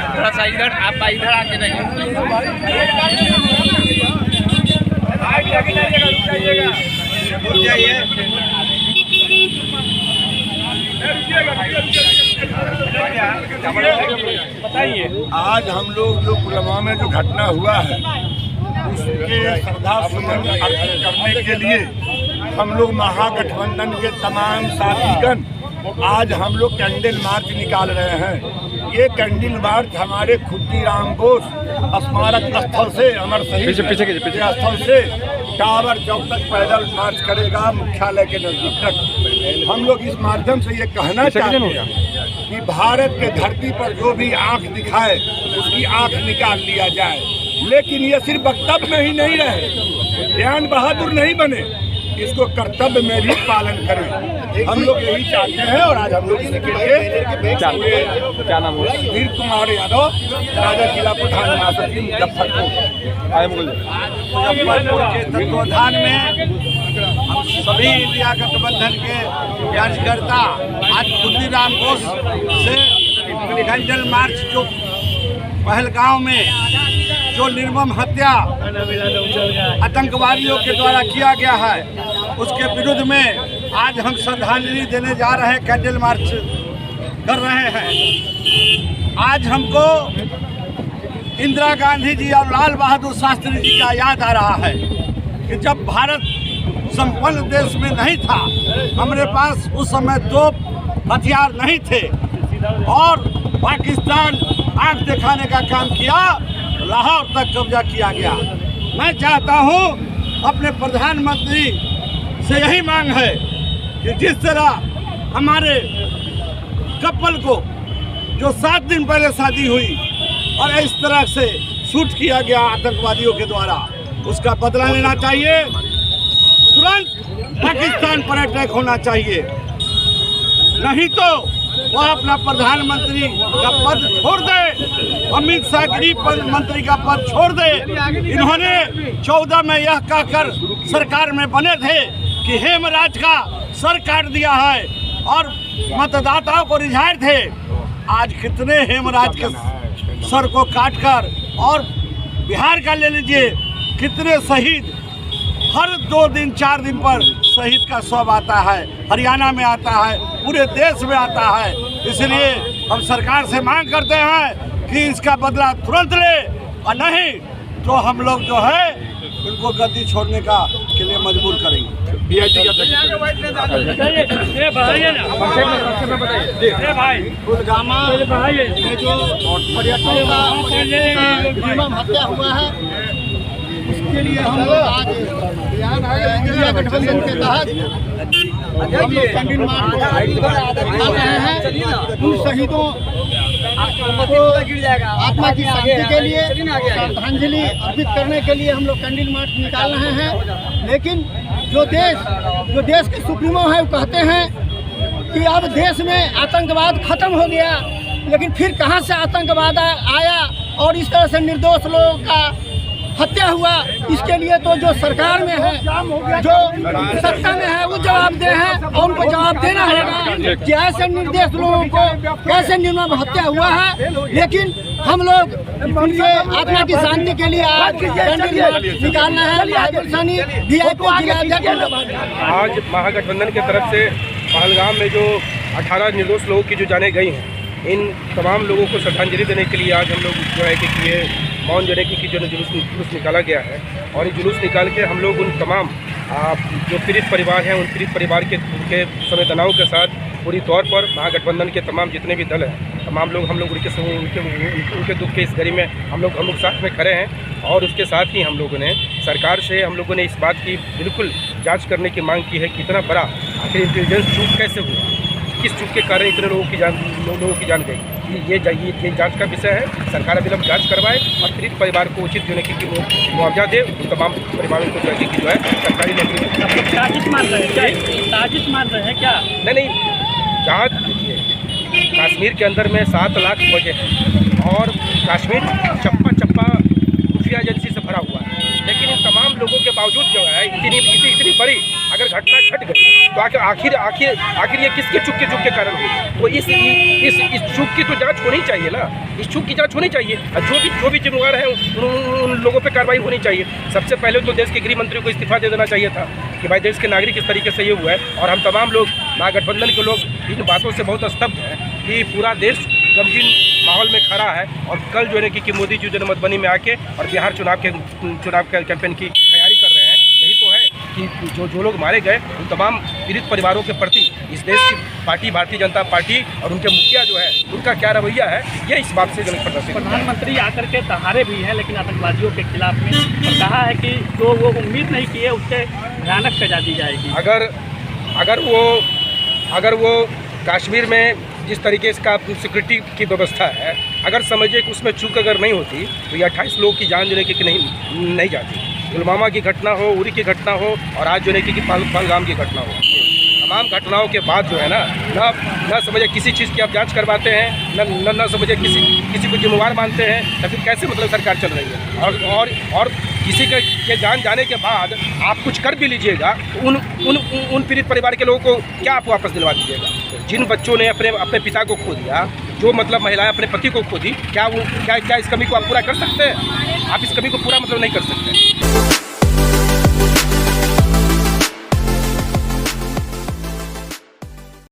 थोड़ा सा इधर आप इधर आके नहीं बताइए। आज हम लोग जो पुलवामा में जो घटना हुआ है उसके श्रद्धासुमन अर्पित करने के लिए हम लोग महागठबंधन के तमाम साथीगण आज हम लोग कैंडल मार्च निकाल रहे हैं। ये कैंडल मार्च हमारे खुद्दीराम बोस स्मारक स्थल से अमर शहीद स्थल से टावर चौक तक पैदल मार्च करेगा, मुख्यालय के नजदीक तक। हम लोग इस माध्यम से ये कहना चाहते हैं कि भारत के धरती पर जो भी आंख दिखाए उसकी आंख निकाल लिया जाए, लेकिन ये सिर्फ वक्तव्य में ही नहीं रहे, ज्ञान बहादुर नहीं बने, इसको कर्तव्य में भी पालन करें। हम लोग यही चाहते हैं और आज हम लोग इसके लिए क्या नाम है वीर कुमार यादव, राजा किला प्रधान महासचिव मुजफ्फरपुर के तत्वाधान में हम सभी इंडिया गठबंधन के कार्यकर्ता आज खुद्दीराम बोस से कैंडल मार्च जो पहलगांव में जो निर्मम हत्या आतंकवादियों के द्वारा किया गया है उसके विरुद्ध में आज हम श्रद्धांजलि देने जा रहे हैं, कैंडल मार्च कर रहे हैं। आज हमको इंदिरा गांधी जी और लाल बहादुर शास्त्री जी का याद आ रहा है कि जब भारत संपन्न देश में नहीं था, हमारे पास उस समय तोप हथियार नहीं थे और पाकिस्तान आंख दिखाने का काम किया, लाहौर तक कब्जा किया गया। मैं चाहता हूं अपने प्रधानमंत्री से यही मांग है कि जिस तरह हमारे कपल को जो 7 दिन पहले शादी हुई और इस तरह से शूट किया गया आतंकवादियों के द्वारा, उसका बदला लेना चाहिए। तुरंत पाकिस्तान पर अटैक होना चाहिए, नहीं तो वह अपना प्रधानमंत्री का पद छोड़ दे, अमित शाह गृह मंत्री का पद छोड़ दे। इन्होंने 14 में यह कहकर सरकार में बने थे कि हेमराज का सर काट दिया है और मतदाताओं को रिझाए थे। आज कितने हेमराज के सर को काटकर, और बिहार का ले लीजिए, कितने शहीद हर 2 दिन 4 दिन पर शहीद का शव आता है, हरियाणा में आता है, पूरे देश में आता है। इसलिए हम सरकार से मांग करते हैं कि इसका बदला तुरंत ले, और नहीं तो हम लोग जो है उनको गद्दी छोड़ने का के लिए मजबूर करेंगे। पुलवामा में जो पर्यटकों का निर्मम हत्या हुआ है उसके लिए हम लोग आज इंडिया गठबंधन के तहत हम लोग कैंडल मार्च कर रहे हैं। उन शहीदों को आत्मा की शांति के लिए श्रद्धांजलि अर्पित करने के लिए हम लोग कैंडल मार्च निकाल रहे हैं। लेकिन जो देश के सुप्रीमो है वो कहते हैं कि अब देश में आतंकवाद खत्म हो गया, लेकिन फिर कहां से आतंकवाद आया और इस तरह से निर्दोष लोगों का हत्या हुआ। इसके लिए तो जो सरकार में है, जो सत्ता में है, वो जवाबदेह है और उनको जवाब देना होगा कि ऐसे निर्दोष लोगों को कैसे निर्मम हत्या हुआ है। लेकिन हम लोग उनके आत्मा की शांति के लिए आज कैंडल निकालना है। आज महागठबंधन की तरफ से पहलगाम में जो 18 निर्दोष लोगों की जो जाने गई हैं, इन तमाम लोगों को श्रद्धांजलि देने के लिए आज हम लोग जो है कि ये मौन जने की जो जुलूस निकाला गया है। और ये जुलूस निकाल के हम लोग उन तमाम जो पीड़ित परिवार हैं, उन पीड़ित परिवार के संवेदनाओं के साथ पूरी तौर पर महागठबंधन के तमाम जितने भी दल हैं, तमाम लोग हम लोग उनके दुख के इस घड़ी में हम लोग साथ में खड़े हैं। और उसके साथ ही हम लोगों ने सरकार से हम लोगों ने इस बात की बिल्कुल जांच करने की मांग की है कि इतना बड़ा आखिर इंटेलिजेंस चूक कैसे हुआ, किस चूक के कारण इतने लोगों की जान गई। ये जांच का विषय है। सरकार अभी जांच करवाए और पीड़ित परिवार को उचित देने की मुआवजा दे। तमाम परिवारों को जो है सरकारी नौकरी साजिश मान रहे हैं क्या? नहीं, जांच देखिए, कश्मीर के अंदर में 7 लाख फौजें हैं और कश्मीर चप्पा खुफिया एजेंसी से भरा हुआ है, लेकिन इन तमाम लोगों के बावजूद जो है इतनी बड़ी अगर घटना घट गई तो आखिर ये किसके चूक के कारण हुई? तो इस चूक की तो जांच होनी चाहिए ना, इस चूक की जांच होनी चाहिए। जो भी जिम्मेवार हैं उन लोगों पे कार्रवाई होनी चाहिए। सबसे पहले तो देश के गृह मंत्री को इस्तीफा दे देना चाहिए था कि भाई देश के नागरिक इस तरीके से ये हुआ है। और हम तमाम लोग महागठबंधन के लोग इन बातों से बहुत स्तब्ध हैं कि पूरा देश गमगीन माहौल में खड़ा है। और कल जो है कि मोदी जी जो है मधुबनी में आके और बिहार चुनाव के कैंपेन की तैयारी कर रहे हैं। यही तो है कि जो लोग मारे गए उन तमाम पीड़ित परिवारों के प्रति इस देश की पार्टी भारतीय जनता पार्टी और उनके मुखिया जो है उनका क्या रवैया है, ये इस बात से जनक प्रदर्शित। प्रधानमंत्री आकर के सहारे भी हैं लेकिन आतंकवादियों के खिलाफ में, और कहा है कि जो वो उम्मीद नहीं की है उससे भयानक सजा दी जाएगी। अगर वो कश्मीर में जिस तरीके से का सिक्योरिटी की व्यवस्था है, अगर समझिए कि उसमें चूक अगर नहीं होती तो ये 28 लोगों की जान जो है कि नहीं जाती। पुलवामा की घटना हो, उरी की घटना हो और आज जो है कि पहलगाम की घटना हो, तमाम घटनाओं के बाद जो है ना समझे किसी चीज़ की आप जांच करवाते हैं, न समझे किसी को जिम्मेवार मानते हैं, तो फिर कैसे मतलब सरकार चल रही है। और किसी के जान जाने के बाद आप कुछ कर भी लीजिएगा तो उन पीड़ित परिवार के लोगों को क्या आप वापस दिलवा दीजिएगा? जिन बच्चों ने अपने पिता को खो दिया, जो मतलब महिलाएं अपने पति को खो दी, क्या इस कमी को आप पूरा कर सकते हैं? आप इस कमी को पूरा मतलब नहीं कर सकते।